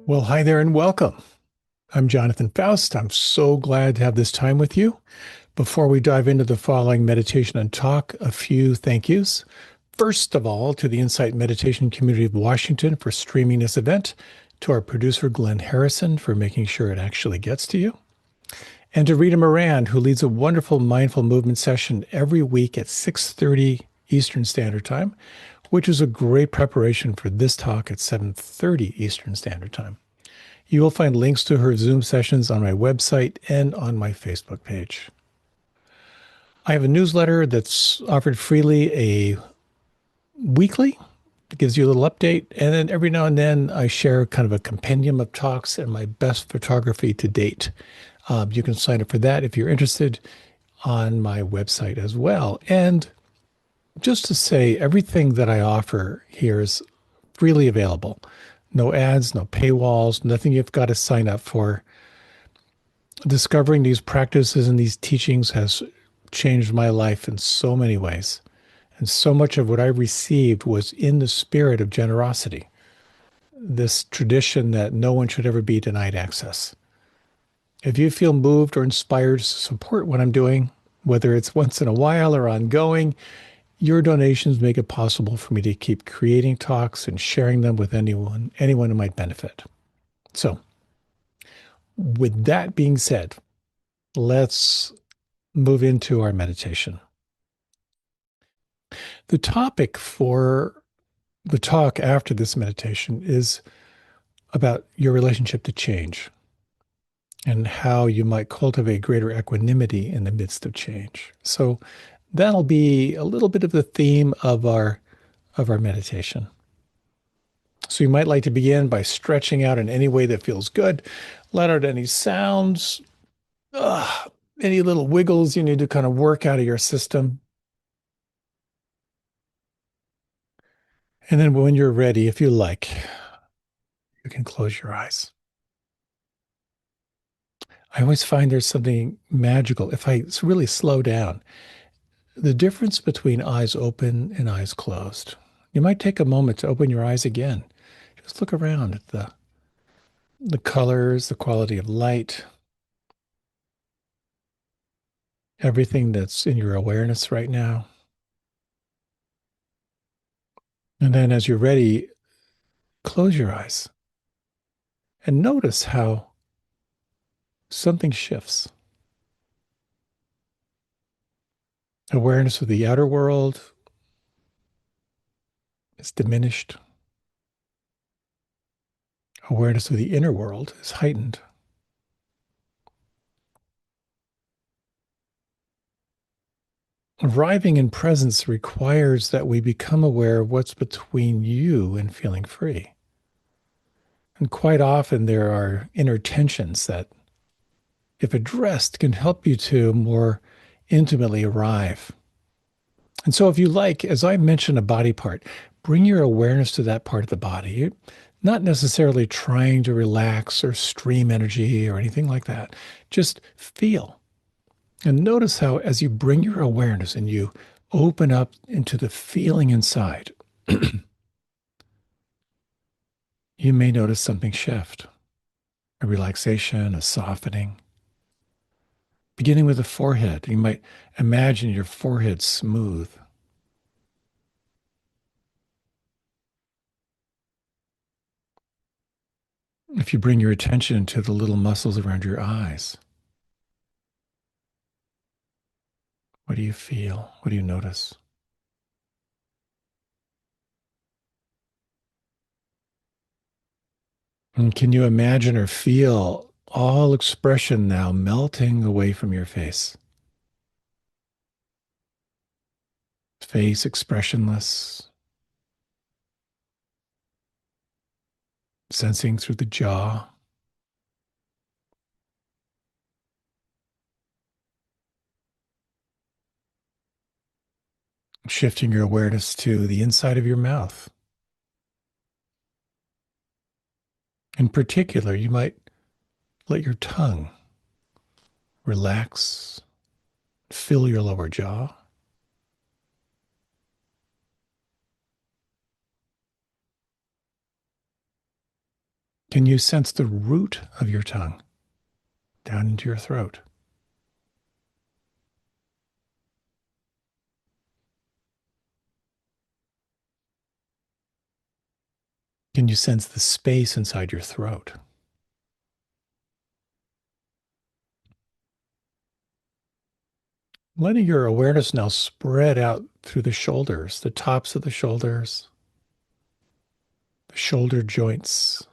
Well, hi there and welcome. I'm Jonathan Foust. I'm so glad to have this time with you. Before we dive into the following meditation and talk, a few thank yous. First of all, to the Insight Meditation Community of Washington for streaming this event, to our producer, Glenn Harrison, for making sure it actually gets to you, and to Rita Moran, who leads a wonderful mindful movement session every week at 6:30 Eastern Standard Time, which is a great preparation for this talk at 7:30 Eastern Standard Time. You will find links to her Zoom sessions on my website and on my Facebook page. I have a newsletter that's offered freely weekly. It gives you a little update. And then every now and then I share kind of a compendium of talks and my best photography to date. You can sign up for that if you're interested on my website as well. And just to say, everything that I offer here is freely available. No ads, no paywalls, nothing you've got to sign up for. Discovering these practices and these teachings has changed my life in so many ways. And so much of what I received was in the spirit of generosity, this tradition that no one should ever be denied access. If you feel moved or inspired to support what I'm doing, whether it's once in a while or ongoing, your donations make it possible for me to keep creating talks and sharing them with anyone who might benefit. So, with that being said, let's move into our meditation. The topic for the talk after this meditation is about your relationship to change and how you might cultivate greater equanimity in the midst of change. So that'll be a little bit of the theme of our meditation. So you might like to begin by stretching out in any way that feels good. Let out any sounds, any little wiggles you need to kind of work out of your system. And then when you're ready, if you like, you can close your eyes. I always find there's something magical if I really slow down. The difference between eyes open and eyes closed. You might take a moment to open your eyes again. Just look around at the colors, the quality of light, everything that's in your awareness right now. And then as you're ready, close your eyes and notice how something shifts. Awareness of the outer world is diminished. Awareness of the inner world is heightened. Arriving in presence requires that we become aware of what's between you and feeling free. And quite often there are inner tensions that, if addressed, can help you to more intimately arrive. And so, if you like, as I mention a body part, bring your awareness to that part of the body. You're not necessarily trying to relax or stream energy or anything like that. Just feel. And notice how, as you bring your awareness and you open up into the feeling inside, you may notice something shift, a relaxation, a softening. Beginning with the forehead, you might imagine your forehead smooth. If you bring your attention to the little muscles around your eyes, what do you feel? What do you notice? And can you imagine or feel all expression now melting away from your face? Face expressionless, sensing through the jaw. Shifting your awareness to the inside of your mouth. In particular, you might let your tongue relax, fill your lower jaw. Can you sense the root of your tongue down into your throat? Can you sense the space inside your throat? Letting your awareness now spread out through the shoulders, the tops of the shoulders, the shoulder joints,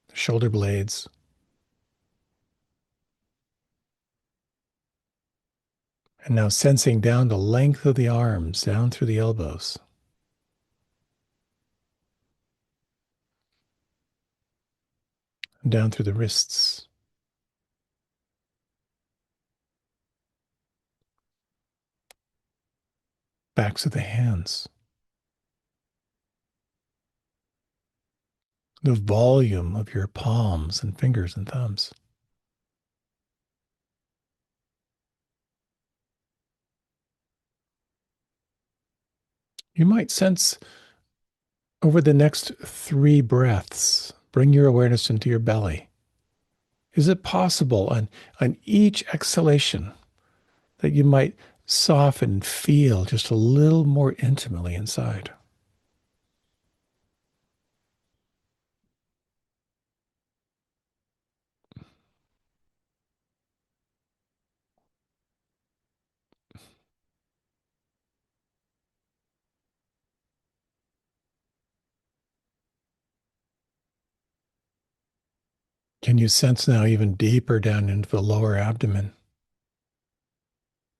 the shoulder blades, and now sensing down the length of the arms, down through the elbows, and down through the wrists, backs of the hands, the volume of your palms and fingers and thumbs. You might sense over the next 3 breaths, bring your awareness into your belly. Is it possible on each exhalation that you might soften and feel just a little more intimately inside? Can you sense now even deeper down into the lower abdomen,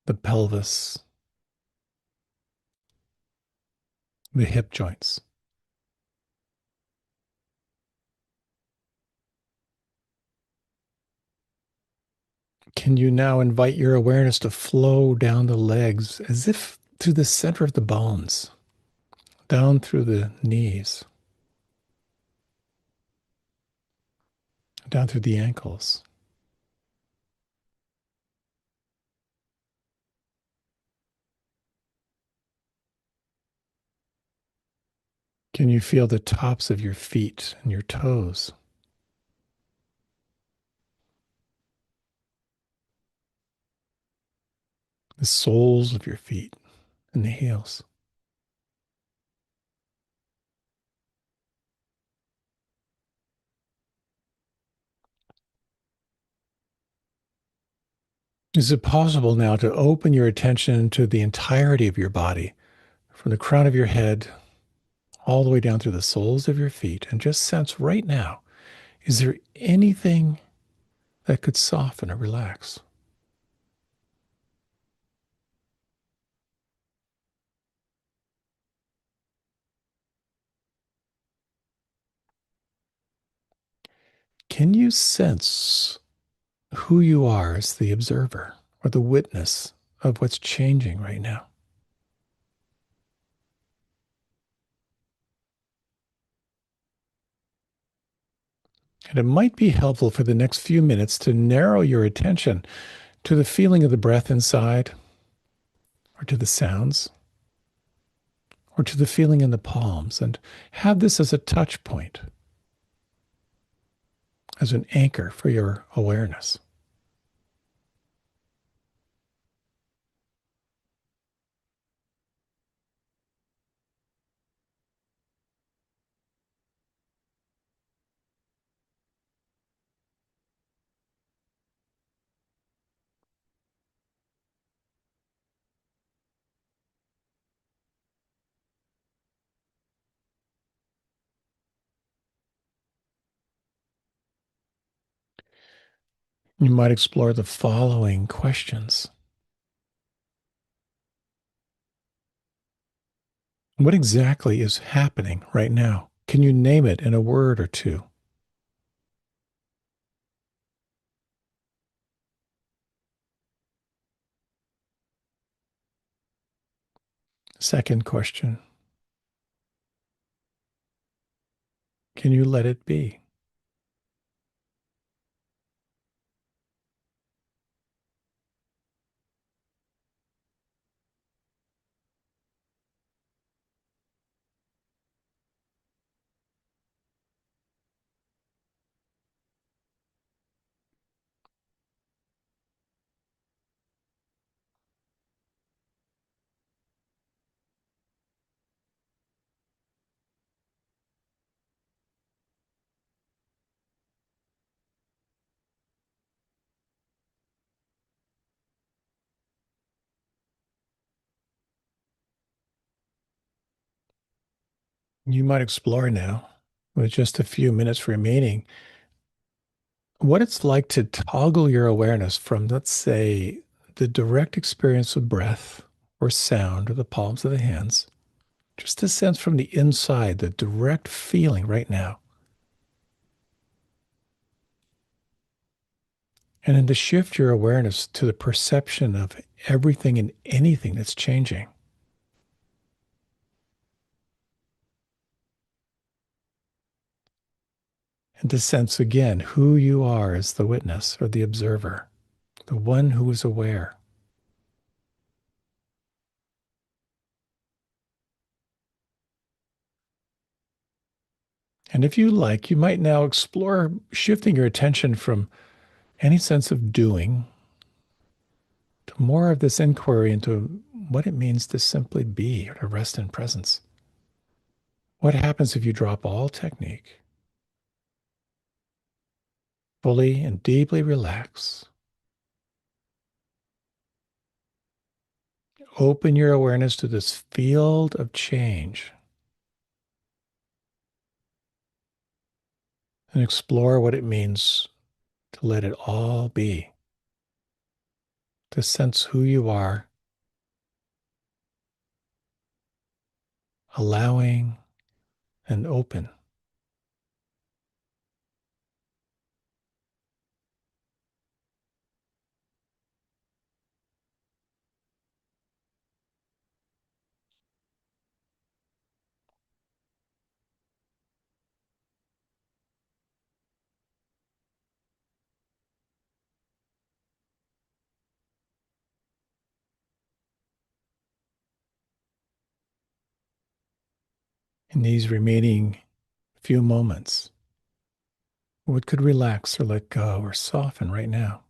the pelvis, the hip joints? Can you now invite your awareness to flow down the legs as if through the center of the bones, down through the knees, down through the ankles? Can you feel the tops of your feet and your toes? The soles of your feet and the heels? Is it possible now to open your attention to the entirety of your body, from the crown of your head all the way down through the soles of your feet, and just sense right now, is there anything that could soften or relax? Can you sense who you are as the observer or the witness of what's changing right now? And it might be helpful for the next few minutes to narrow your attention to the feeling of the breath inside, or to the sounds, or to the feeling in the palms, and have this as a touch point, as an anchor for your awareness. You might explore the following questions. What exactly is happening right now? Can you name it in a word or two? Second question, can you let it be? You might explore now, with just a few minutes remaining, what it's like to toggle your awareness from, let's say, the direct experience of breath or sound or the palms of the hands, just a sense from the inside, the direct feeling right now. And then to shift your awareness to the perception of everything and anything that's changing. And to sense again who you are as the witness or the observer, the one who is aware. And if you like, you might now explore shifting your attention from any sense of doing to more of this inquiry into what it means to simply be or to rest in presence. What happens if you drop all technique, fully and deeply relax, open your awareness to this field of change, and explore what it means to let it all be, to sense who you are, allowing and open. In these remaining few moments, what could relax or let go or soften right now?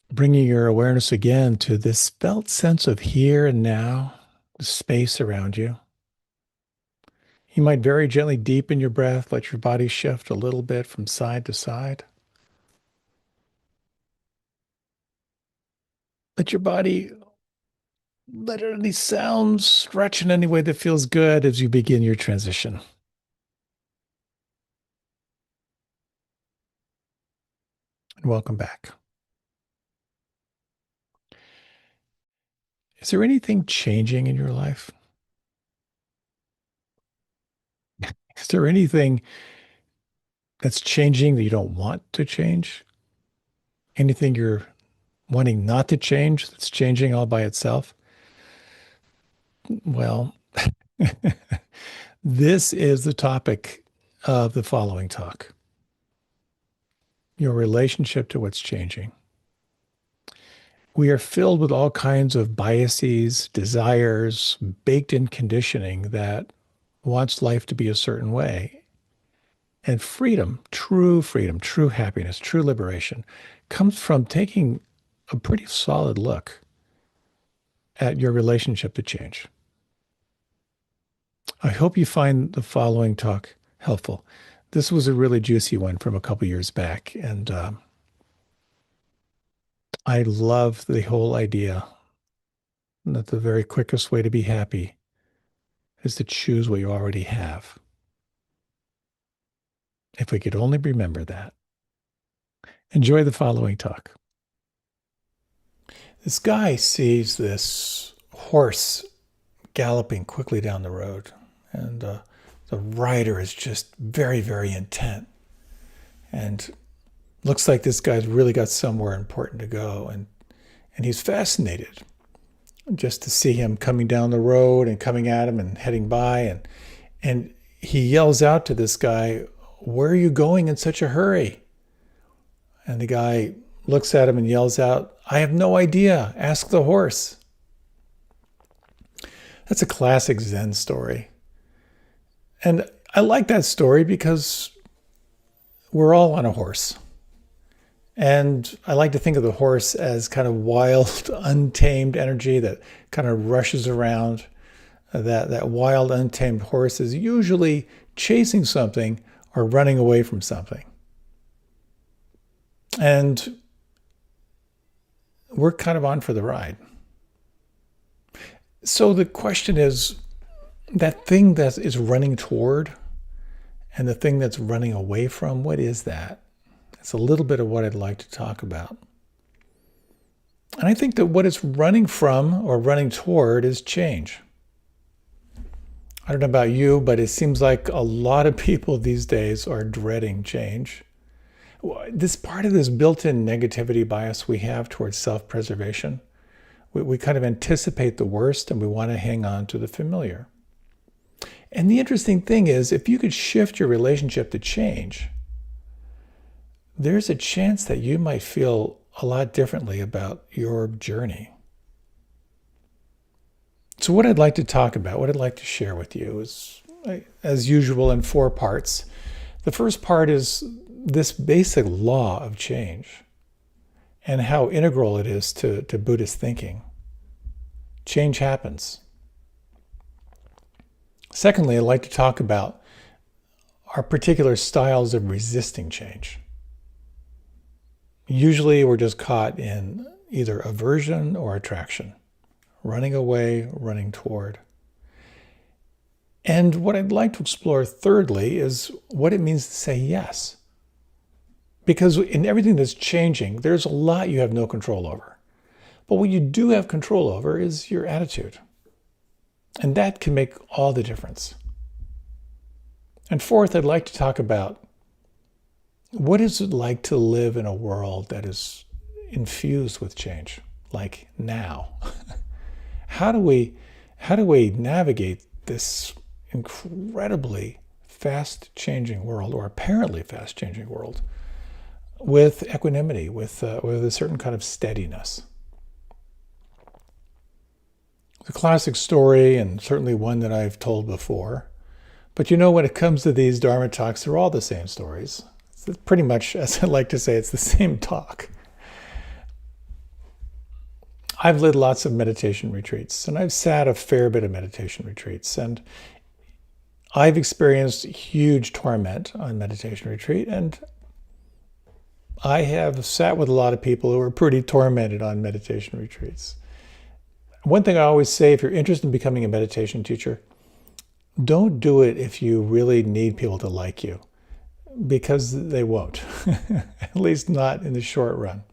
Bringing your awareness again to this felt sense of here and now, the space around you. You might very gently deepen your breath, let your body shift a little bit from side to side. Let your body let any sounds stretch in any way that feels good as you begin your transition. And welcome back. Is there anything changing in your life? Is there anything that's changing that you don't want to change? Anything you're wanting not to change that's changing all by itself? Well, this is the topic of the following talk: your relationship to what's changing. We are filled with all kinds of biases, desires, baked in conditioning that wants life to be a certain way. And freedom, true happiness, true liberation comes from taking a pretty solid look at your relationship to change. I hope you find the following talk helpful. This was a really juicy one from a couple years back, and I love the whole idea that the very quickest way to be happy is to choose what you already have. If we could only remember that. Enjoy the following talk. This guy sees this horse galloping quickly down the road, and the rider is just very, very intent. And looks like this guy's really got somewhere important to go. And he's fascinated just to see him coming down the road and coming at him and heading by. And he yells out to this guy, "Where are you going in such a hurry?" And the guy looks at him and yells out, "I have no idea. Ask the horse." That's a classic Zen story. And I like that story because we're all on a horse. And I like to think of the horse as kind of wild, untamed energy that kind of rushes around. That wild, untamed horse is usually chasing something or running away from something. And we're kind of on for the ride. So the question is, that thing that is running toward and the thing that's running away from, what is that? It's a little bit of what I'd like to talk about. And I think that what it's running from or running toward is change. I don't know about you, but it seems like a lot of people these days are dreading change. This part of this built-in negativity bias we have towards self-preservation, we kind of anticipate the worst and we want to hang on to the familiar. And the interesting thing is, if you could shift your relationship to change, there's a chance that you might feel a lot differently about your journey. So what I'd like to talk about, what I'd like to share with you is, as usual, in 4 parts. The first part is this basic law of change and how integral it is to Buddhist thinking. Change happens. Secondly, I'd like to talk about our particular styles of resisting change. Usually we're just caught in either aversion or attraction, running away, running toward. And what I'd like to explore thirdly is what it means to say yes. Because in everything that's changing, there's a lot you have no control over. But what you do have control over is your attitude. And that can make all the difference. And fourth, I'd like to talk about what is it like to live in a world that is infused with change, like now? How do we navigate this incredibly fast-changing world, or apparently fast-changing world, with equanimity, with a certain kind of steadiness? It's a classic story, and certainly one that I've told before. But when it comes to these Dharma talks, they're all the same stories. It's pretty much, as I like to say, it's the same talk. I've led lots of meditation retreats, and I've sat a fair bit of meditation retreats, and I've experienced huge torment on meditation retreat, and I have sat with a lot of people who are pretty tormented on meditation retreats. One thing I always say, if you're interested in becoming a meditation teacher, don't do it if you really need people to like you, because they won't, at least not in the short run.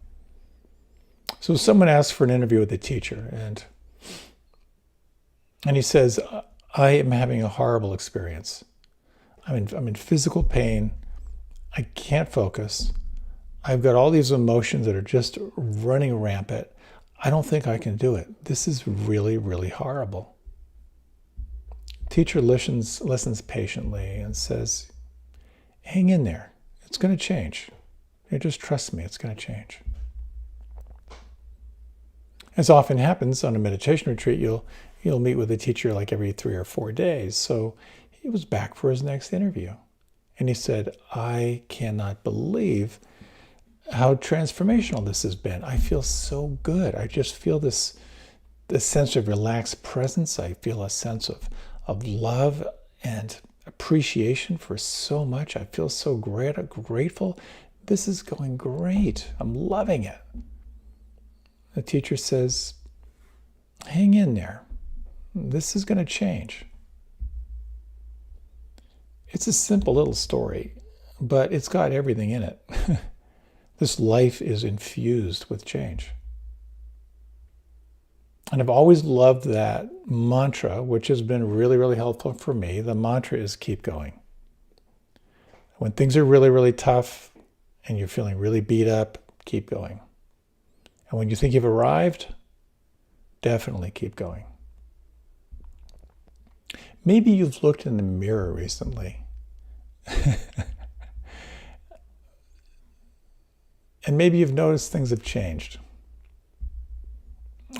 So someone asks for an interview with a teacher, and he says, I am having a horrible experience. I'm in physical pain. I can't focus. I've got all these emotions that are just running rampant. I don't think I can do it. This is really, really horrible. Teacher listens patiently and says, hang in there. It's going to change. Just trust me, it's going to change. As often happens on a meditation retreat, you'll meet with a teacher like every 3 or 4 days. So he was back for his next interview. And he said, I cannot believe how transformational this has been. I feel so good. I just feel this sense of relaxed presence. I feel a sense of love and appreciation for so much. I feel so grateful. This is going great. I'm loving it. The teacher says, hang in there. This is going to change. It's a simple little story, but it's got everything in it. This life is infused with change. And I've always loved that mantra, which has been really, really helpful for me. The mantra is keep going. When things are really, really tough and you're feeling really beat up, keep going. And when you think you've arrived, definitely keep going. Maybe you've looked in the mirror recently. And maybe you've noticed things have changed.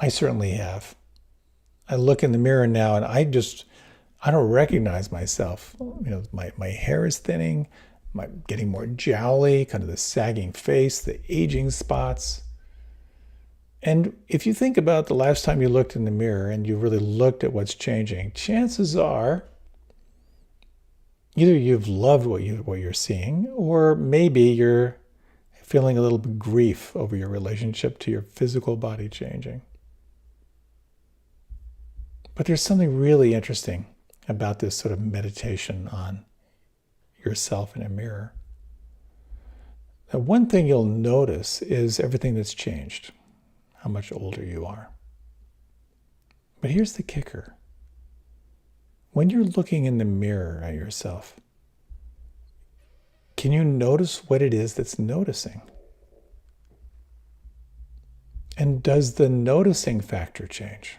I certainly have. I look in the mirror now and I don't recognize myself. My hair is thinning, I'm getting more jowly, kind of the sagging face, the aging spots. And if you think about the last time you looked in the mirror and you really looked at what's changing, chances are Either you've loved what you're seeing, or maybe you're feeling a little bit grief over your relationship to your physical body changing. But there's something really interesting about this sort of meditation on yourself in a mirror. Now, one thing you'll notice is everything that's changed, how much older you are. But here's the kicker. When you're looking in the mirror at yourself, can you notice what it is that's noticing? And does the noticing factor change?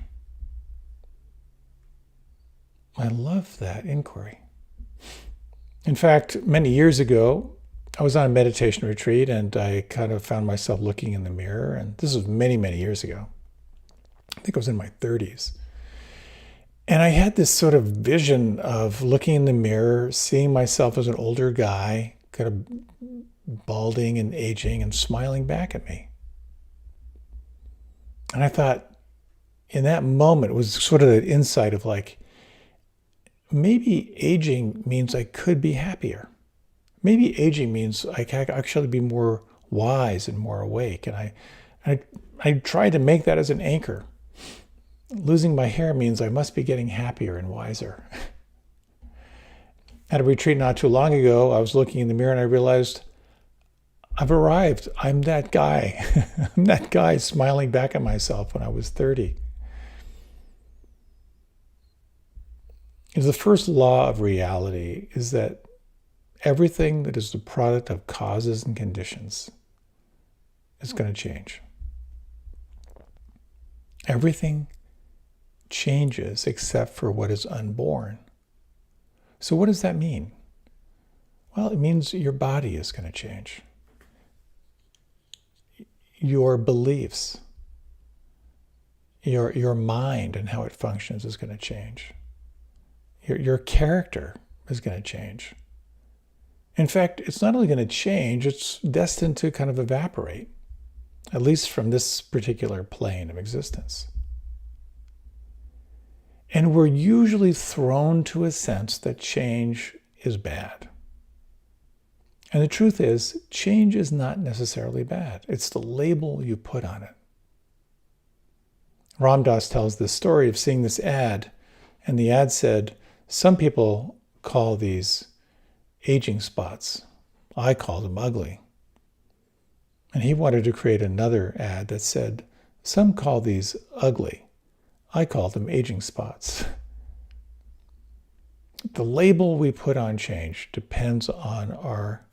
I love that inquiry. In fact, many years ago, I was on a meditation retreat and I kind of found myself looking in the mirror. And this was many, many years ago. I think I was in my 30s. And I had this sort of vision of looking in the mirror, seeing myself as an older guy, kind of balding and aging and smiling back at me. And I thought, in that moment, it was sort of an insight of like, maybe aging means I could be happier. Maybe aging means I can actually be more wise and more awake. And I tried to make that as an anchor. Losing my hair means I must be getting happier and wiser. At a retreat not too long ago, I was looking in the mirror and I realized I've arrived. I'm that guy. I'm that guy smiling back at myself when I was 30. The first law of reality is that everything that is the product of causes and conditions is going to change. Everything changes except for what is unborn. So what does that mean? Well, it means your body is going to change. Your beliefs, your mind and how it functions is going to change. Your character is going to change. In fact, it's not only going to change, it's destined to kind of evaporate, at least from this particular plane of existence. And we're usually thrown to a sense that change is bad. And the truth is, change is not necessarily bad. It's the label you put on it. Ram Dass tells this story of seeing this ad, and the ad said, some people call these aging spots. I call them ugly. And he wanted to create another ad that said, some call these ugly. I call them aging spots. The label we put on change depends on our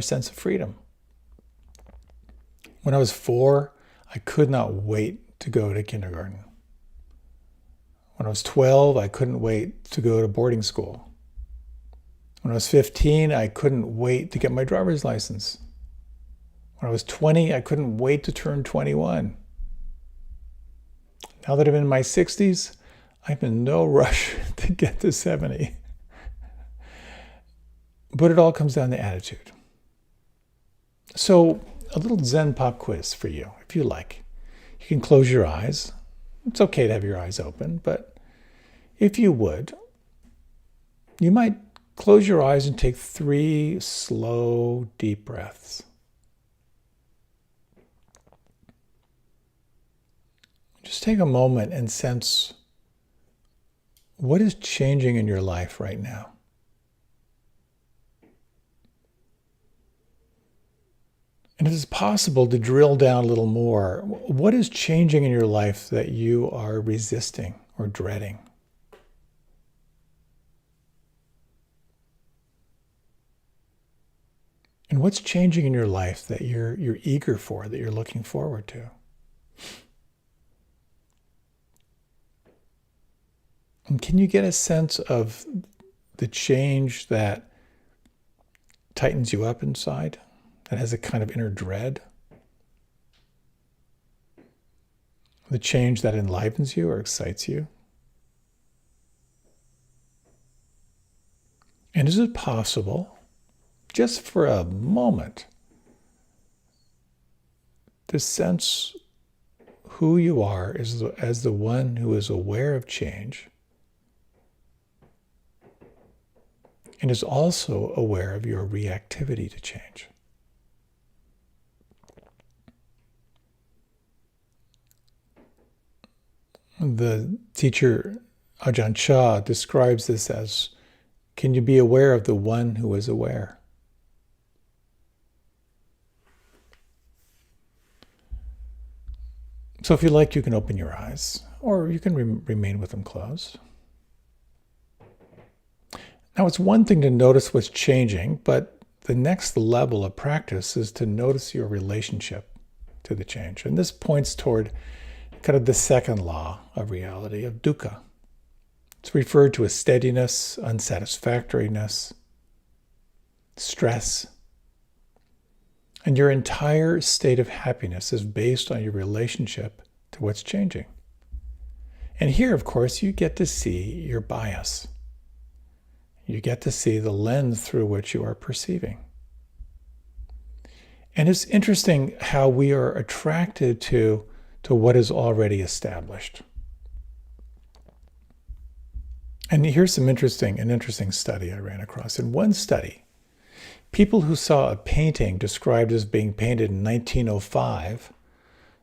sense of freedom. When I was 4, I could not wait to go to kindergarten. When I was 12, I couldn't wait to go to boarding school. When I was 15, I couldn't wait to get my driver's license. When I was 20, I couldn't wait to turn 21. Now that I'm in my 60s, I'm in no rush to get to 70. But it all comes down to attitude. So, a little Zen pop quiz for you, if you like. You can close your eyes. It's okay to have your eyes open, but if you would, you might close your eyes and take 3 slow, deep breaths. Just take a moment and sense what is changing in your life right now. And it is possible to drill down a little more. What is changing in your life that you are resisting or dreading? And what's changing in your life that you're eager for, that you're looking forward to? And can you get a sense of the change that tightens you up inside, that has a kind of inner dread? The change that enlivens you or excites you? And is it possible, just for a moment, to sense who you are as the one who is aware of change and is also aware of your reactivity to change. The teacher Ajahn Chah describes this as, can you be aware of the one who is aware? So if you like, you can open your eyes, or you can remain with them closed. Now, it's one thing to notice what's changing, but the next level of practice is to notice your relationship to the change. And this points toward kind of the second law of reality, of dukkha. It's referred to as steadiness, unsatisfactoriness, stress. And your entire state of happiness is based on your relationship to what's changing. And here, of course, you get to see your bias. You get to see the lens through which you are perceiving. And it's interesting how we are attracted to what is already established. And here's an interesting study I ran across. In one study, people who saw a painting described as being painted in 1905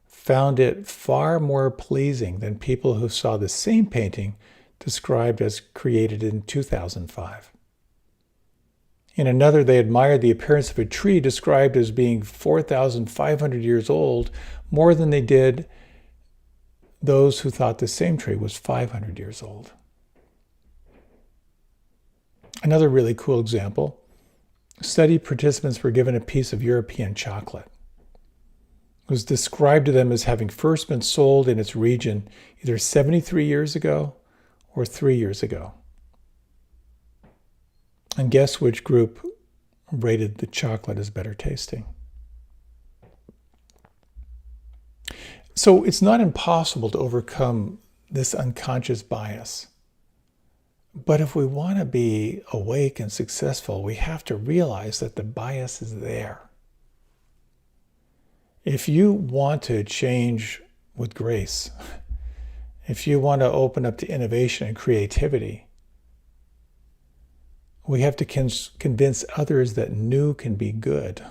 found it far more pleasing than people who saw the same painting described as created in 2005. In another, they admired the appearance of a tree described as being 4,500 years old more than they did those who thought the same tree was 500 years old. Another really cool example, study participants were given a piece of European chocolate. It was described to them as having first been sold in its region either 73 years ago or 3 years ago. And guess which group rated the chocolate as better tasting? So it's not impossible to overcome this unconscious bias. But if we want to be awake and successful, we have to realize that the bias is there. If you want to change with grace, if you want to open up to innovation and creativity, we have to convince others that new can be good.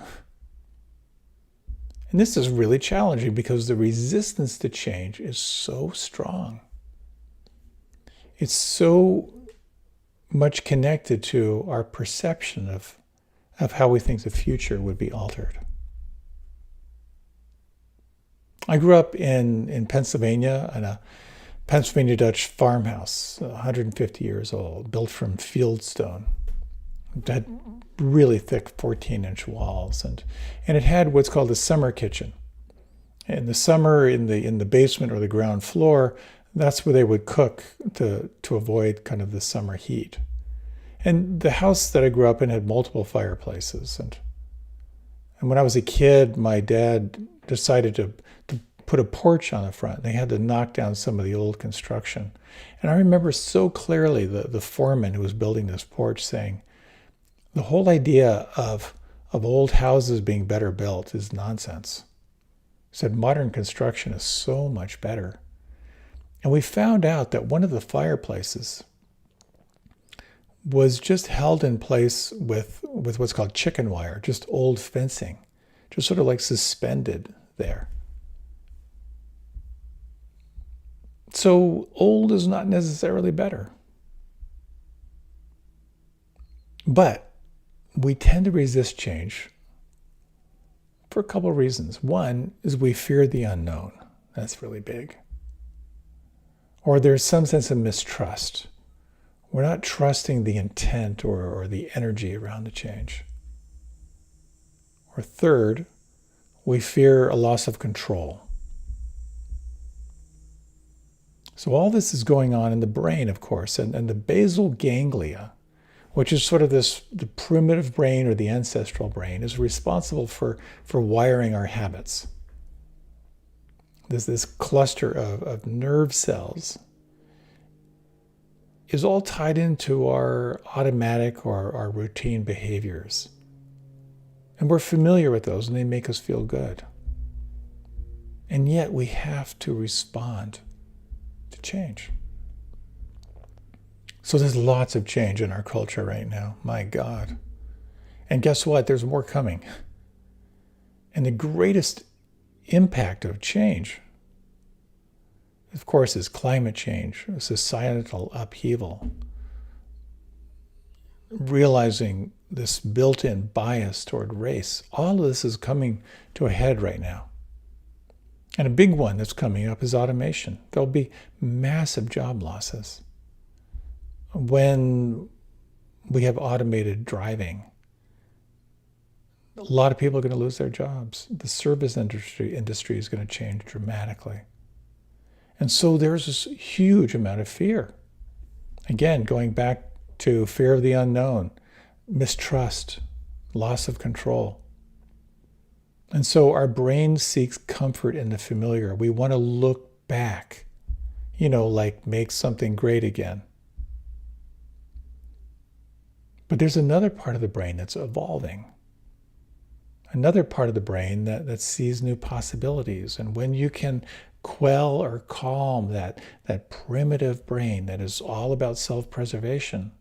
And this is really challenging because the resistance to change is so strong. It's so much connected to our perception of how we think the future would be altered. I grew up in Pennsylvania in a Pennsylvania Dutch farmhouse, 150 years old, built from fieldstone. It had really thick 14-inch walls, and it had what's called a summer kitchen. In the summer, in the basement or the ground floor, that's where they would cook to avoid kind of the summer heat. And the house that I grew up in had multiple fireplaces. And when I was a kid, my dad decided to put a porch on the front. They had to knock down some of the old construction. And I remember so clearly the foreman who was building this porch saying, the whole idea of old houses being better built is nonsense. He said modern construction is so much better. And we found out that one of the fireplaces was just held in place with what's called chicken wire, just old fencing, just sort of like suspended there. So old is not necessarily better. But we tend to resist change for a couple of reasons. One is we fear the unknown. That's really big. Or there's some sense of mistrust. We're not trusting the intent or the energy around the change. Or third, we fear a loss of control. So all this is going on in the brain, of course, and the basal ganglia, which is sort of the primitive brain or the ancestral brain, is responsible for wiring our habits. There's this cluster of nerve cells is all tied into our automatic or our routine behaviors. And we're familiar with those and they make us feel good. And yet we have to respond to change. So there's lots of change in our culture right now. My God. And guess what? There's more coming. And the greatest impact of change, of course, is climate change, societal upheaval, realizing this built-in bias toward race. All of this is coming to a head right now. And a big one that's coming up is automation. There'll be massive job losses. When we have automated driving, a lot of people are going to lose their jobs. The service industry is going to change dramatically. And so there's this huge amount of fear. Again, going back to fear of the unknown, mistrust, loss of control. And so our brain seeks comfort in the familiar. We want to look back, like make something great again. But there's another part of the brain that's evolving. Another part of the brain that sees new possibilities. And when you can quell or calm that primitive brain that is all about self-preservation,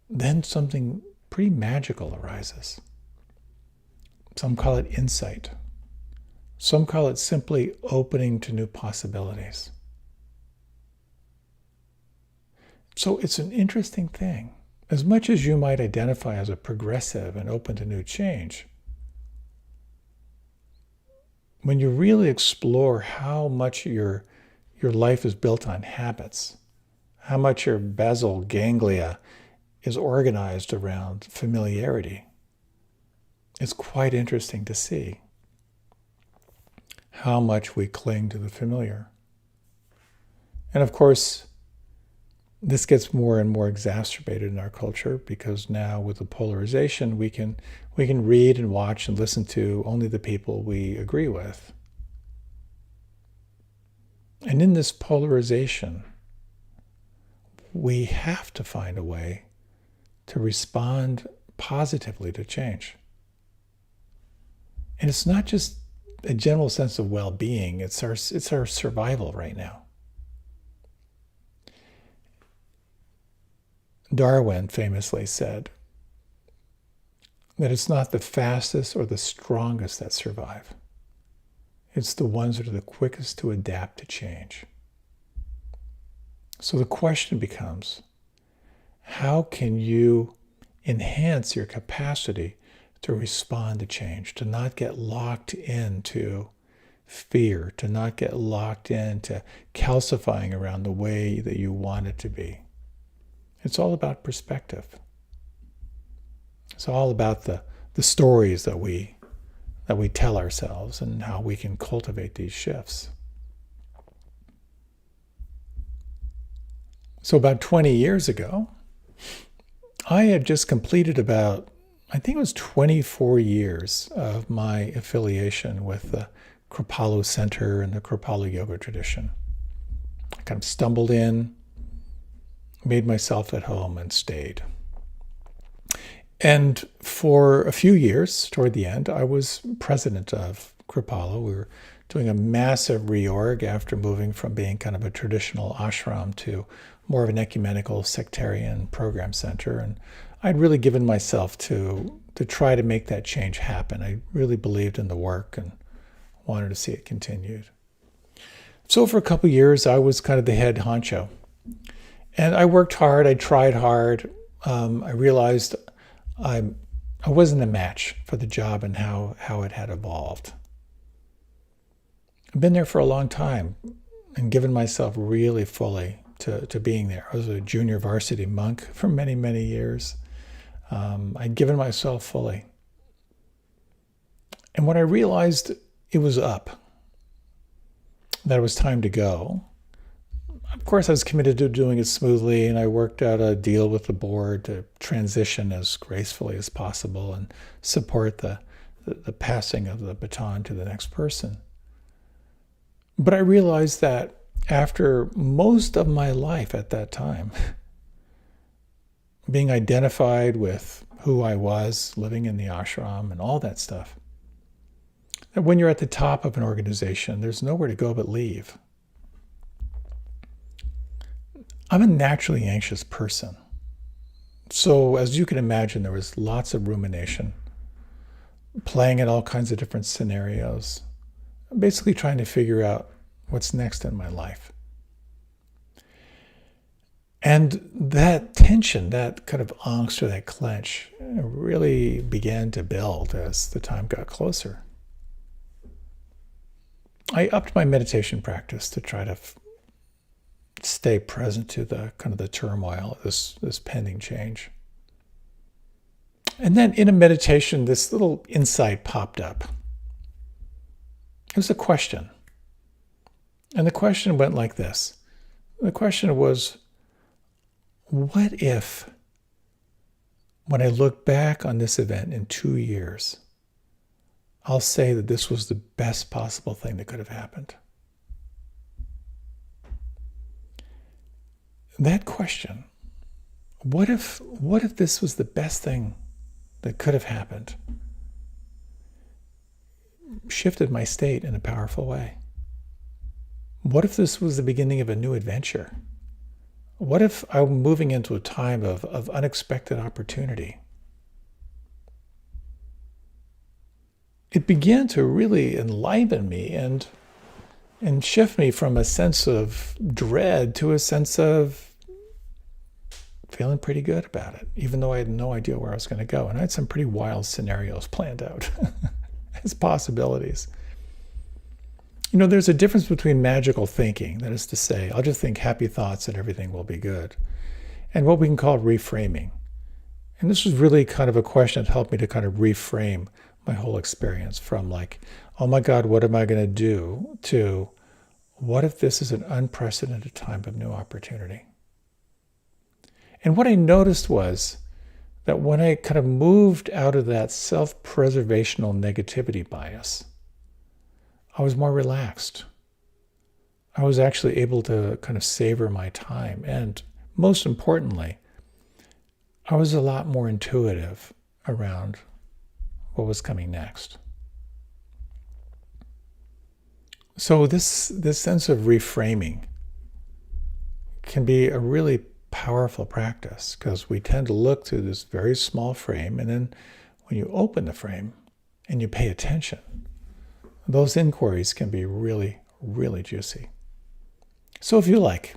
then something pretty magical arises. Some call it insight. Some call it simply opening to new possibilities. So it's an interesting thing. As much as you might identify as a progressive and open to new change, when you really explore how much your life is built on habits, how much your basal ganglia is organized around familiarity, it's quite interesting to see how much we cling to the familiar. And of course, this gets more and more exacerbated in our culture because now with the polarization, we can read and watch and listen to only the people we agree with. And in this polarization, we have to find a way to respond positively to change. And it's not just a general sense of well-being, it's our survival right now. Darwin famously said that it's not the fastest or the strongest that survive. It's the ones that are the quickest to adapt to change. So the question becomes, how can you enhance your capacity to respond to change, to not get locked into fear, to not get locked into calcifying around the way that you want it to be? It's all about perspective. It's all about the stories that we tell ourselves and how we can cultivate these shifts. So about 20 years ago, I had just completed I think it was 24 years of my affiliation with the Kripalu Center and the Kripalu Yoga tradition. I kind of stumbled in, made myself at home, and stayed. And for a few years, toward the end, I was president of Kripalu. We were doing a massive reorg after moving from being kind of a traditional ashram to more of an ecumenical sectarian program center. And I'd really given myself to try to make that change happen. I really believed in the work and wanted to see it continued. So for a couple of years, I was kind of the head honcho. And I worked hard, I tried hard. I realized I wasn't a match for the job and how it had evolved. I've been there for a long time and given myself really fully to being there. I was a junior varsity monk for many, many years. I'd given myself fully. And when I realized it was up, that it was time to go, of course I was committed to doing it smoothly, and I worked out a deal with the board to transition as gracefully as possible and support the passing of the baton to the next person. But I realized that after most of my life at that time, being identified with who I was, living in the ashram and all that stuff, that when you're at the top of an organization, there's nowhere to go but leave. I'm a naturally anxious person. So as you can imagine, there was lots of rumination, playing in all kinds of different scenarios, basically trying to figure out what's next in my life. And that tension, that kind of angst or that clench really began to build as the time got closer. I upped my meditation practice to try to stay present to the kind of the turmoil of this pending change. And then in a meditation, this little insight popped up. It was a question. And the question went like this. The question was, what if, when I look back on this event in 2 years, I'll say that this was the best possible thing that could have happened? That question, what if this was the best thing that could have happened, shifted my state in a powerful way? What if this was the beginning of a new adventure? What if I'm moving into a time of unexpected opportunity? It began to really enliven me and shift me from a sense of dread to a sense of feeling pretty good about it, even though I had no idea where I was going to go. And I had some pretty wild scenarios planned out as possibilities. You know, there's a difference between magical thinking, that is to say, I'll just think happy thoughts and everything will be good, and what we can call reframing. And this was really kind of a question that helped me to kind of reframe my whole experience from like, oh my God, what am I going to do, to what if this is an unprecedented time of new opportunity? And what I noticed was that when I kind of moved out of that self-preservational negativity bias, I was more relaxed. I was actually able to kind of savor my time. And most importantly, I was a lot more intuitive around what was coming next. So this sense of reframing can be a really powerful practice, because we tend to look through this very small frame, and then when you open the frame and you pay attention, those inquiries can be really, really juicy. So if you like,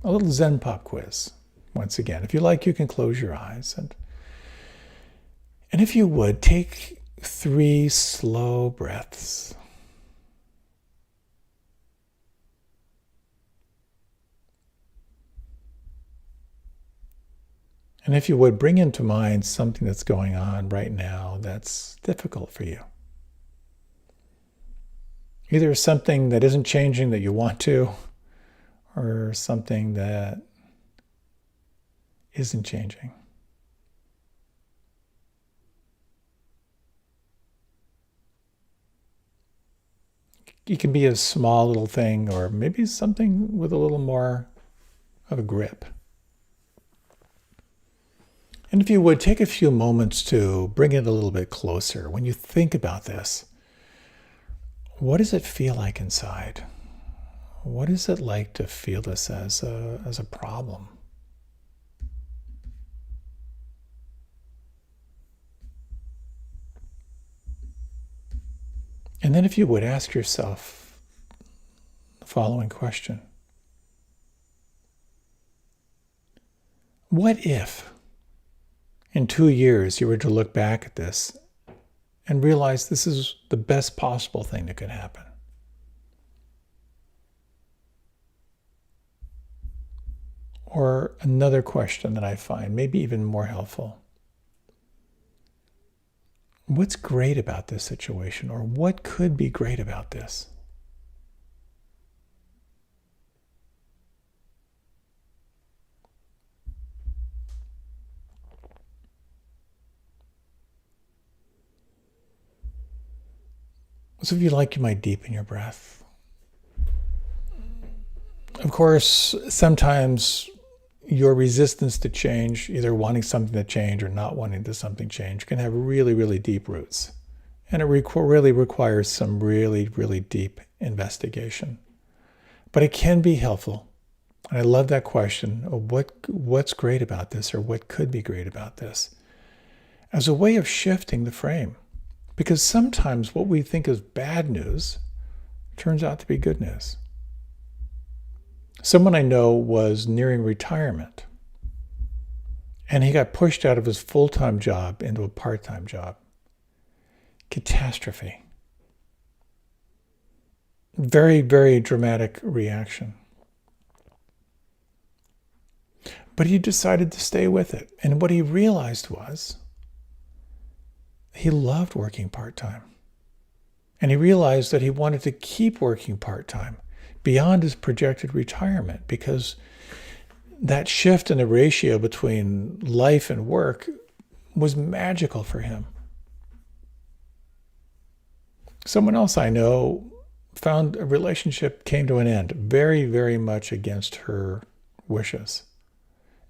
a little Zen pop quiz. Once again, if you like, you can close your eyes. And if you would, take 3 slow breaths. And if you would, bring into mind something that's going on right now that's difficult for you. Either something that isn't changing that you want to, or something that isn't changing. It can be a small little thing, or maybe something with a little more of a grip. And if you would, take a few moments to bring it a little bit closer. When you think about this, what does it feel like inside? What is it like to feel this as a problem? And then if you would, ask yourself the following question. What if in 2 years you were to look back at this and realize this is the best possible thing that could happen? Or another question that I find maybe even more helpful. What's great about this situation? Or what could be great about this? So if you like, you might deepen your breath. Of course, sometimes your resistance to change, either wanting something to change or not wanting to something change, can have really, really deep roots. And it really requires some really, really deep investigation. But it can be helpful And I love that question of what's great about this, or what could be great about this, as a way of shifting the frame. Because sometimes what we think is bad news turns out to be good news. Someone I know was nearing retirement, and he got pushed out of his full-time job into a part-time job. Catastrophe. Very, very dramatic reaction. But he decided to stay with it. And what he realized was he loved working part-time. And he realized that he wanted to keep working part-time beyond his projected retirement, because that shift in the ratio between life and work was magical for him. Someone else I know found a relationship came to an end, very, very much against her wishes.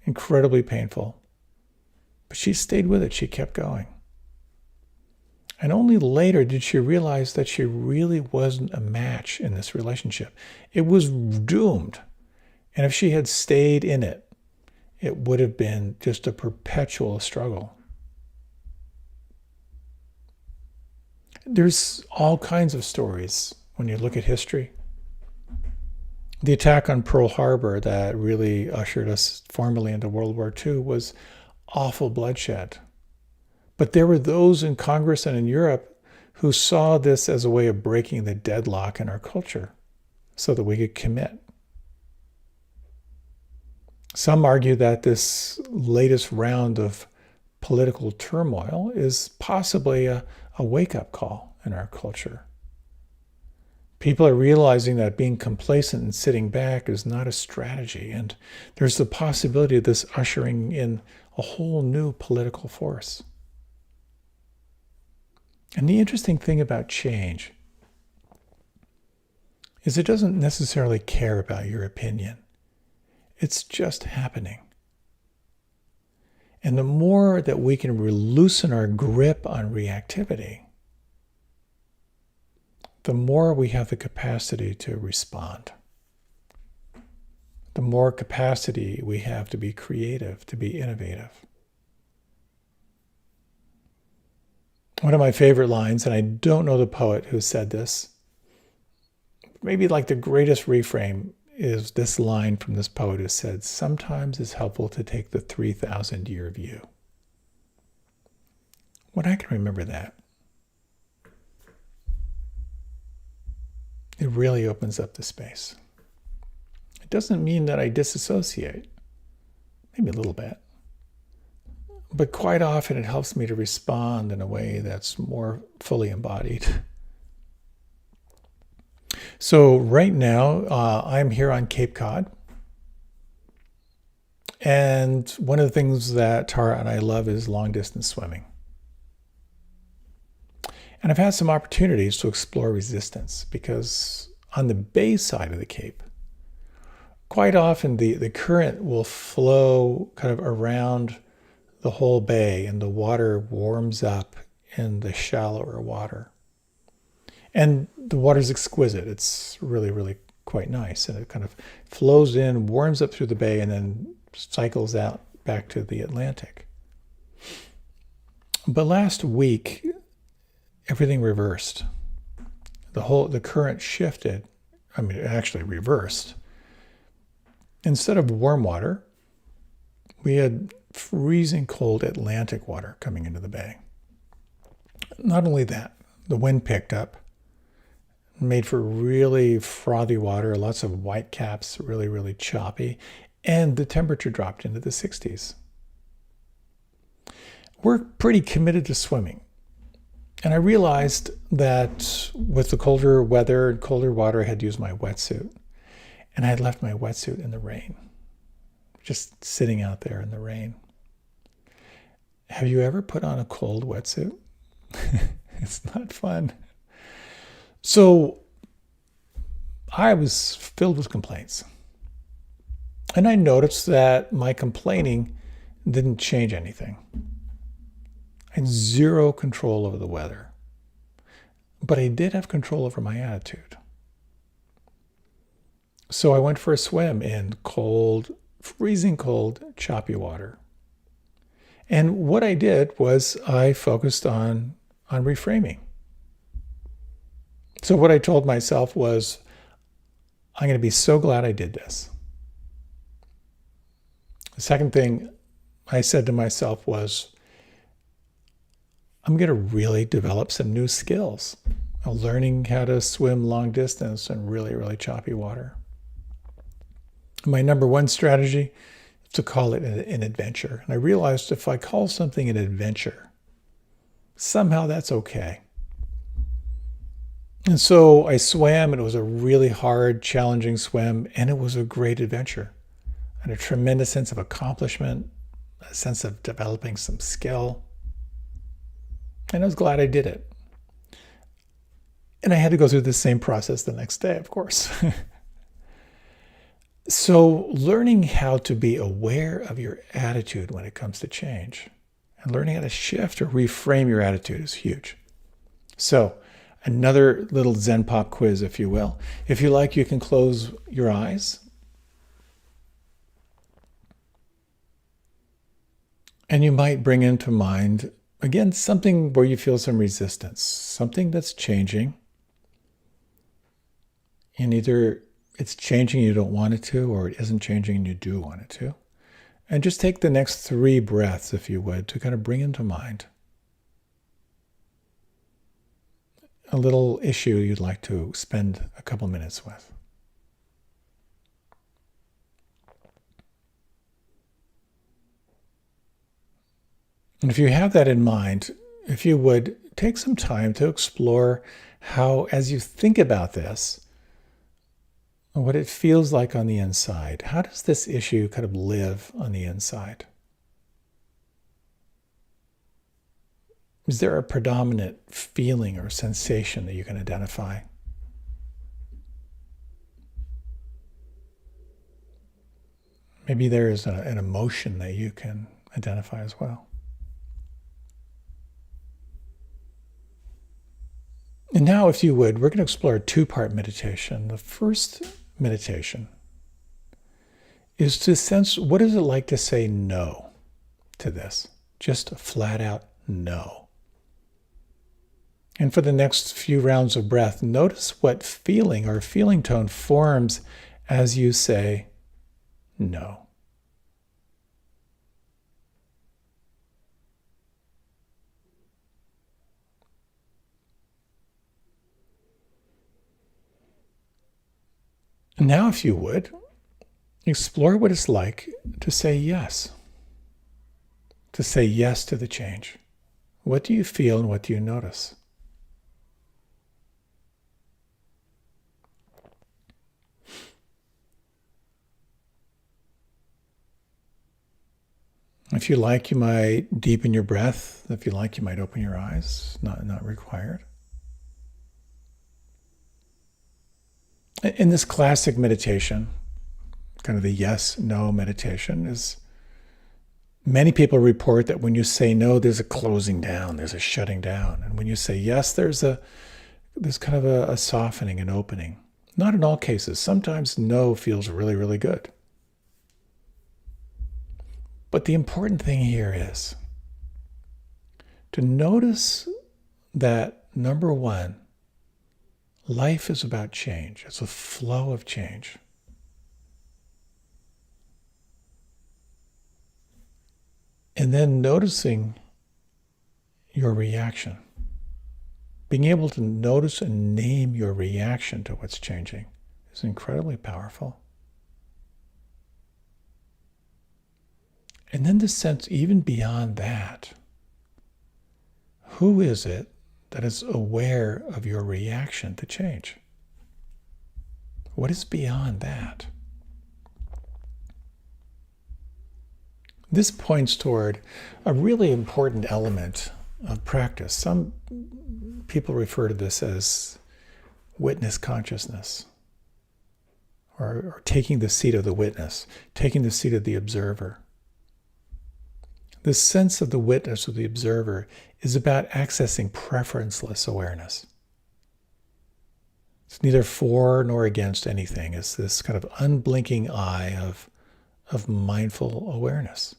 Incredibly painful. But she stayed with it. She kept going. And only later did she realize that she really wasn't a match in this relationship. It was doomed. And if she had stayed in it, it would have been just a perpetual struggle. There's all kinds of stories when you look at history. The attack on Pearl Harbor that really ushered us formally into World War II was awful bloodshed. But there were those in Congress and in Europe who saw this as a way of breaking the deadlock in our culture so that we could commit. Some argue that this latest round of political turmoil is possibly a wake-up call in our culture. People are realizing that being complacent and sitting back is not a strategy, and there's the possibility of this ushering in a whole new political force. And the interesting thing about change is it doesn't necessarily care about your opinion. It's just happening. And the more that we can loosen our grip on reactivity, the more we have the capacity to respond. The more capacity we have to be creative, to be innovative. One of my favorite lines, and I don't know the poet who said this, maybe like the greatest reframe is this line from this poet who said, "Sometimes it's helpful to take the 3,000-year view." When I can remember that, it really opens up the space. It doesn't mean that I disassociate, maybe a little bit, but quite often it helps me to respond in a way that's more fully embodied. So right now, I'm here on Cape Cod. And one of the things that Tara and I love is long distance swimming. And I've had some opportunities to explore resistance, because on the bay side of the Cape, quite often the current will flow kind of around the whole bay, and the water warms up in the shallower water. And the water's exquisite. It's really, really quite nice. And it kind of flows in, warms up through the bay, and then cycles out back to the Atlantic. But last week, everything reversed. The current shifted. I mean, it actually reversed. Instead of warm water, we had freezing cold Atlantic water coming into the bay. Not only that, the wind picked up, made for really frothy water, lots of white caps, really, really choppy, and the temperature dropped into the 60s. We're pretty committed to swimming. And I realized that with the colder weather and colder water, I had to use my wetsuit. And I had left my wetsuit in the rain, just sitting out there in the rain. Have you ever put on a cold wetsuit? It's not fun. So I was filled with complaints. And I noticed that my complaining didn't change anything. I had zero control over the weather. But I did have control over my attitude. So I went for a swim in cold, freezing cold, choppy water. And what I did was I focused on reframing. So what I told myself was, I'm going to be so glad I did this. The second thing I said to myself was, I'm going to really develop some new skills. Learning how to swim long distance in really, really choppy water. My number one strategy is to call it an adventure. And I realized if I call something an adventure, somehow that's okay. And so I swam, and it was a really hard, challenging swim, and it was a great adventure. And a tremendous sense of accomplishment, a sense of developing some skill. And I was glad I did it. And I had to go through the same process the next day, of course. So learning how to be aware of your attitude when it comes to change and learning how to shift or reframe your attitude is huge. So another little Zen pop quiz, if you will. If you like, you can close your eyes. And you might bring into mind, again, something where you feel some resistance, something that's changing. And either it's changing, you don't want it to, or it isn't changing and you do want it to. And just take the next 3 breaths, if you would, to kind of bring into mind a little issue you'd like to spend a couple minutes with. And if you have that in mind, if you would take some time to explore how, as you think about this, what it feels like on the inside. How does this issue kind of live on the inside? Is there a predominant feeling or sensation that you can identify? Maybe there is an emotion that you can identify as well. And now, if you would, we're going to explore a 2-part meditation. The first meditation is to sense, what is it like to say no to this? Just a flat out no. And for the next few rounds of breath, notice what feeling or feeling tone forms as you say no. Now, if you would, explore what it's like to say yes. To say yes to the change. What do you feel and what do you notice? If you like, you might deepen your breath. If you like, you might open your eyes. Not required. In this classic meditation, kind of the yes-no meditation, is many people report that when you say no, there's a closing down, there's a shutting down. And when you say yes, there's kind of a softening, an opening. Not in all cases. Sometimes no feels really, really good. But the important thing here is to notice that, number one, life is about change. It's a flow of change. And then noticing your reaction. Being able to notice and name your reaction to what's changing is incredibly powerful. And then the sense, even beyond that, who is it that is aware of your reaction to change? What is beyond that? This points toward a really important element of practice. Some people refer to this as witness consciousness, or taking the seat of the witness, taking the seat of the observer. The sense of the witness or the observer is about accessing preferenceless awareness. It's neither for nor against anything. It's this kind of unblinking eye of mindful awareness.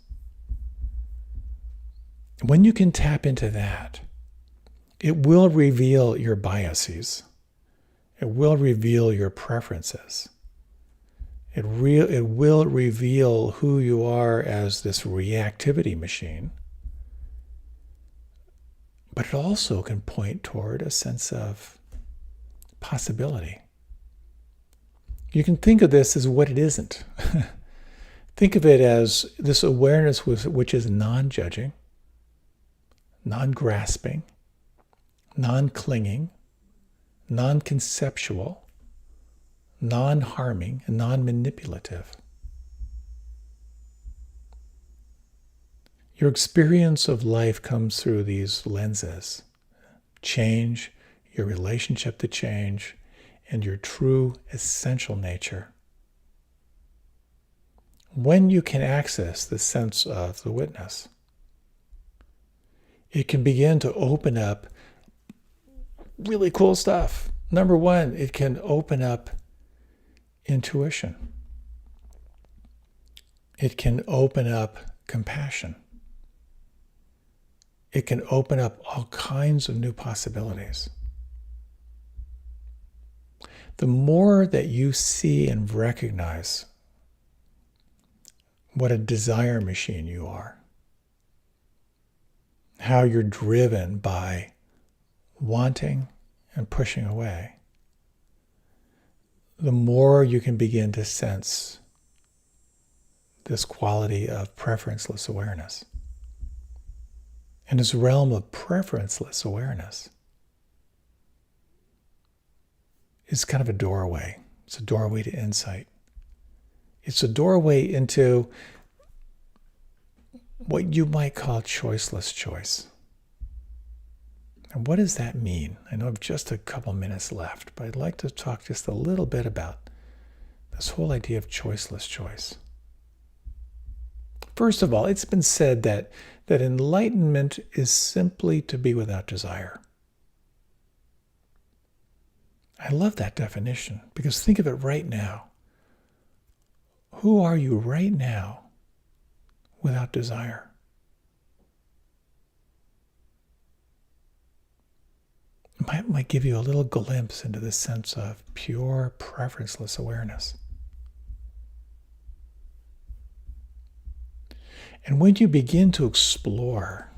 When you can tap into that, it will reveal your biases. It will reveal your preferences. It will reveal who you are as this reactivity machine. But it also can point toward a sense of possibility. You can think of this as what it isn't. Think of it as this awareness which is non-judging, non-grasping, non-clinging, non-conceptual, non-harming, and non-manipulative. Your experience of life comes through these lenses: change, your relationship to change, and your true essential nature. When you can access the sense of the witness, it can begin to open up really cool stuff. Number one, it can open up intuition. It can open up compassion. It can open up all kinds of new possibilities. The more that you see and recognize what a desire machine you are, how you're driven by wanting and pushing away, the more you can begin to sense this quality of preferenceless awareness. And this realm of preferenceless awareness is kind of a doorway. It's a doorway to insight. It's a doorway into what you might call choiceless choice. And what does that mean? I know I've just a couple minutes left, but I'd like to talk just a little bit about this whole idea of choiceless choice. First of all, it's been said that enlightenment is simply to be without desire. I love that definition, because think of it right now. Who are you right now without desire? It might give you a little glimpse into the sense of pure preferenceless awareness. And when you begin to explore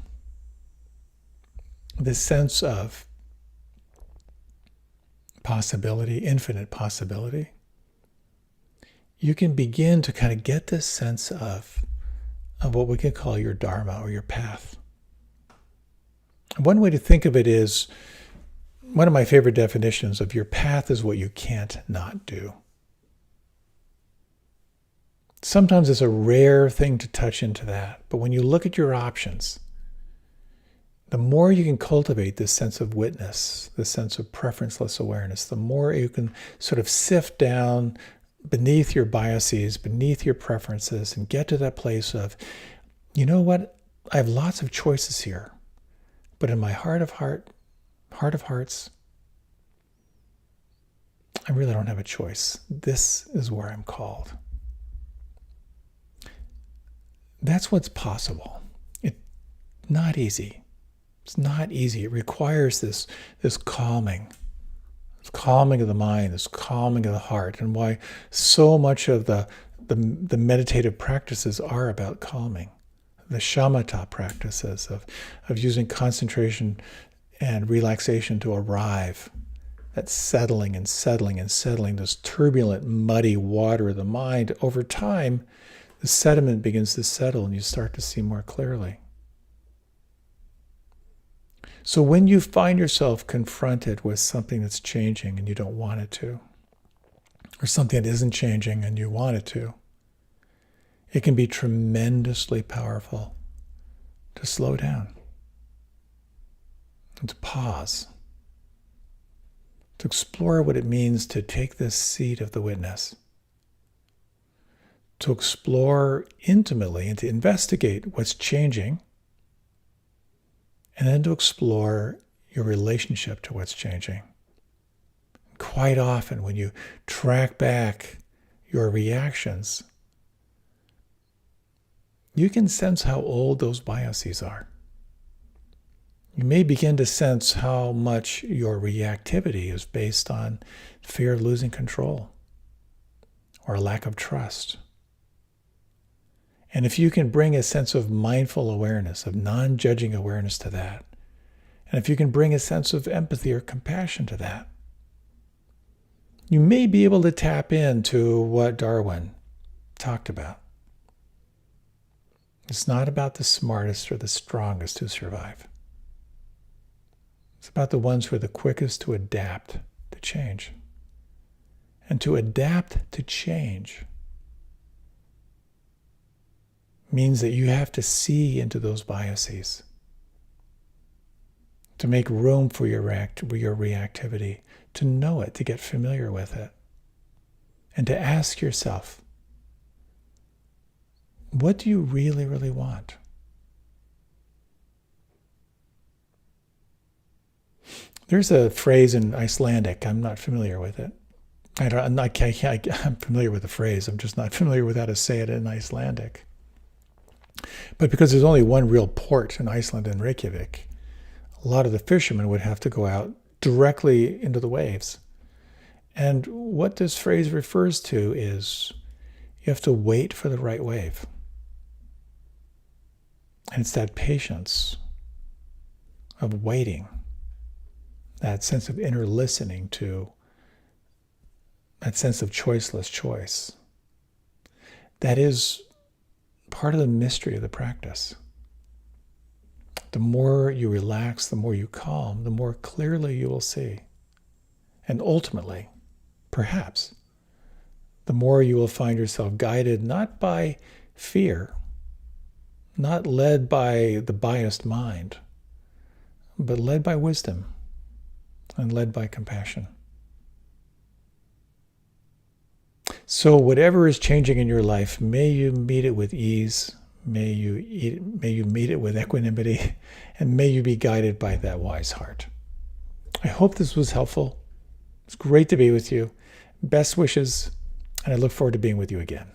this sense of possibility, infinite possibility, you can begin to kind of get this sense of what we could call your dharma or your path. One way to think of it is, one of my favorite definitions of your path is what you can't not do. Sometimes it's a rare thing to touch into that, but when you look at your options, the more you can cultivate this sense of witness, this sense of preferenceless awareness, the more you can sort of sift down beneath your biases, beneath your preferences, and get to that place of, you know what, I have lots of choices here, but in my heart of hearts, I really don't have a choice. This is where I'm called. That's what's possible. It's not easy. It's not easy. It requires this calming of the mind, this calming of the heart, and why so much of the meditative practices are about calming. The shamatha practices of using concentration and relaxation to arrive at settling, this turbulent, muddy water of the mind. Over time, the sediment begins to settle and you start to see more clearly. So when you find yourself confronted with something that's changing and you don't want it to, or something that isn't changing and you want it to, it can be tremendously powerful to slow down and to pause, to explore what it means to take this seat of the witness, to explore intimately and to investigate what's changing, and then to explore your relationship to what's changing. quite often when you track back your reactions, you can sense how old those biases are. You may begin to sense how much your reactivity is based on fear of losing control or a lack of trust. And if you can bring a sense of mindful awareness, of non-judging awareness to that, and if you can bring a sense of empathy or compassion to that, you may be able to tap into what Darwin talked about. It's not about the smartest or the strongest who survive. It's about the ones who are the quickest to adapt to change. And to adapt to change means that you have to see into those biases, to make room for your reactivity, to know it, to get familiar with it, and to ask yourself, what do you really, really want? There's a phrase in Icelandic. I'm not familiar with it. I'm familiar with the phrase. I'm just not familiar with how to say it in Icelandic. But because there's only one real port in Iceland and Reykjavik, a lot of the fishermen would have to go out directly into the waves. And what this phrase refers to is you have to wait for the right wave. And it's that patience of waiting, that sense of inner listening to, that sense of choiceless choice. That is part of the mystery of the practice. The more you relax, the more you calm, the more clearly you will see. And ultimately, perhaps, the more you will find yourself guided not by fear, not led by the biased mind, but led by wisdom and led by compassion. So whatever is changing in your life, may you meet it with ease, may you meet it with equanimity, and may you be guided by that wise heart. I hope this was helpful. It's great to be with you. Best wishes, and I look forward to being with you again.